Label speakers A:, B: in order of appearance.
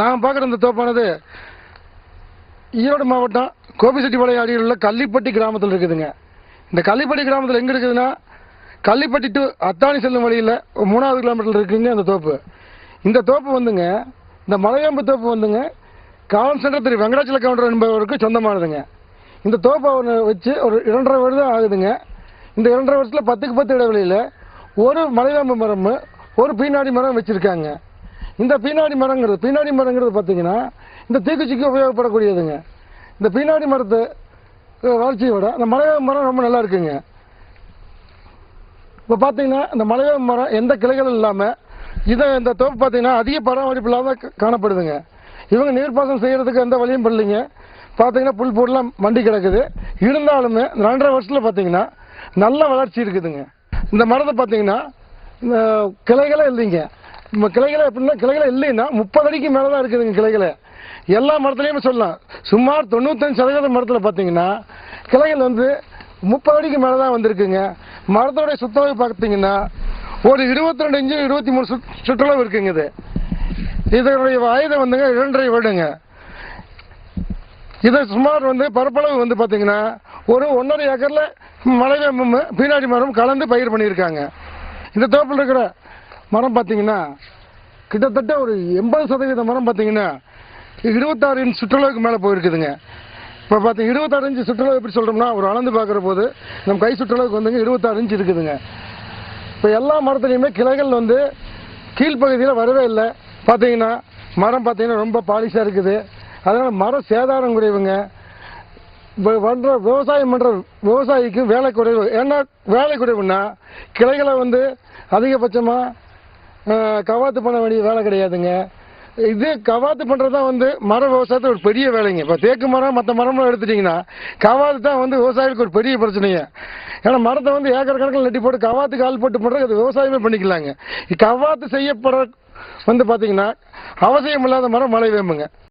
A: நான் பார்க்குற இந்த தோப்பானது ஈரோடு மாவட்டம் கோபிச்செட்டிப்பாளையம் அருகில் உள்ள கள்ளிப்பட்டி கிராமத்தில் இருக்குதுங்க. இந்த கள்ளிப்பட்டி கிராமத்தில் எங்கே இருக்குதுன்னா, கள்ளிப்பட்டி டு அத்தானி செல்லும் வழியில் 3வது கிலோமீட்டரில் இருக்குங்க அந்த தோப்பு. இந்த தோப்பு வந்துங்க, இந்த மலையாம்பு தோப்பு வந்துங்க காவல் சென்டர் திரு வெங்கடாச்சல கவுண்டர் என்பவருக்கு சொந்தமானதுங்க. இந்த தோப்பை வச்சு ஒரு 2.5 வருடம் ஆகுதுங்க. இந்த 2.5 வருஷத்தில் 10க்கு 10 இடைவெளியில் ஒரு மலையாம்பு மரம், ஒரு பீனாடி மரம் வச்சுருக்காங்க. இந்த பீனாடி மரங்கிறது பார்த்தீங்கன்னா இந்த தீக்குச்சிக்கு உபயோகப்படக்கூடியதுங்க. இந்த பீனாடி மரத்தை வளர்ச்சியை விட இந்த மலையாம்பு மரம் ரொம்ப நல்லா இருக்குங்க. இப்போ பார்த்தீங்கன்னா இந்த மலையாம்பு மரம் எந்த கிளைகளும் இல்லாமல் இந்த தோப்பு பார்த்தீங்கன்னா அதிக பராமரிப்பு இல்லாமல் காணப்படுதுங்க. இவங்க நீர்ப்பாசனம் செய்கிறதுக்கு எந்த வழியும் பண்ணலைங்க. பார்த்தீங்கன்னா புல் பூடெலாம் மண்டி கிடக்குது. இருந்தாலுமே 2.5 வருஷத்தில் பார்த்தீங்கன்னா நல்ல வளர்ச்சி இருக்குதுங்க. இந்த மரத்தை பார்த்தீங்கன்னா இந்த கிளைகளே இல்லைங்க. கிளைகளை எப்படின்னா கிளைகளை இல்லைன்னா 30 அடிக்கு மேலே தான் இருக்குதுங்க கிளைகளை. எல்லா மரத்துலையுமே சொல்லலாம். சுமார் 95% மரத்தில் பார்த்தீங்கன்னா கிளைகள் 30 அடிக்கு மேலே தான் வந்திருக்குங்க. மரத்தோடைய சுற்றளவு பார்த்தீங்கன்னா ஒரு 22 இன்ச்சு 23 சுற்றளவு இருக்குங்க. இதனுடைய வயது 2.5 வருடங்க. இதை சுமார் பரப்பளவு பார்த்தீங்கன்னா ஒரு 1.5 ஏக்கரில் மலைவேம்பும் பீனாடி மரம் கலந்து பயிர் பண்ணியிருக்காங்க. இந்த தோப்பில் இருக்கிற மரம் பார்த்தீங்கன்னா கிட்டத்தட்ட ஒரு 80% மரம் பார்த்தீங்கன்னா 26 இன்ச் சுற்றளவுக்கு மேலே போயிருக்குதுங்க. இப்போ 26 இன்ச்சு சுற்றளவு எப்படி சொல்கிறோம்னா, ஒரு அளந்து பார்க்குற போது நம்ம கை சுற்றளவுக்கு 26 இன்ச் இருக்குதுங்க. இப்போ எல்லா மரத்துலையுமே கிளைகள் கீழ்ப்பகுதியில் வரவே இல்லை. பார்த்தீங்கன்னா மரம் பார்த்தீங்கன்னா ரொம்ப பாலிஷாக இருக்குது. அதனால் மரம் சேதாரம் குறைவுங்க. விவசாயம் பண்ணுற விவசாயிக்கு வேலை குறைவு. ஏன்னா வேலை குறைவுன்னா கிளைகளை அதிகபட்சமாக கவாத்து பண்ண வேண்டிய வேலை கிடையாதுங்க. இது கவாத்து பண்ணுறது தான் மர விவசாயத்தை ஒரு பெரிய வேலைங்க. இப்போ தேக்கு மரம் மற்ற மரம்லாம் எடுத்துட்டிங்கன்னா கவாத்து தான் விவசாயிகளுக்கு ஒரு பெரிய பிரச்சனைங்க. ஏன்னா மரத்தை ஏக்கர் கணக்கில் நெட்டி போட்டு கவாத்துக்கு ஆள் போட்டு பண்ணுறது அது விவசாயமே பண்ணிக்கலாங்க. கவாத்து செய்யப்படுற பார்த்தீங்கன்னா அவசியம் இல்லாத மரம் மலைவேம்புங்க.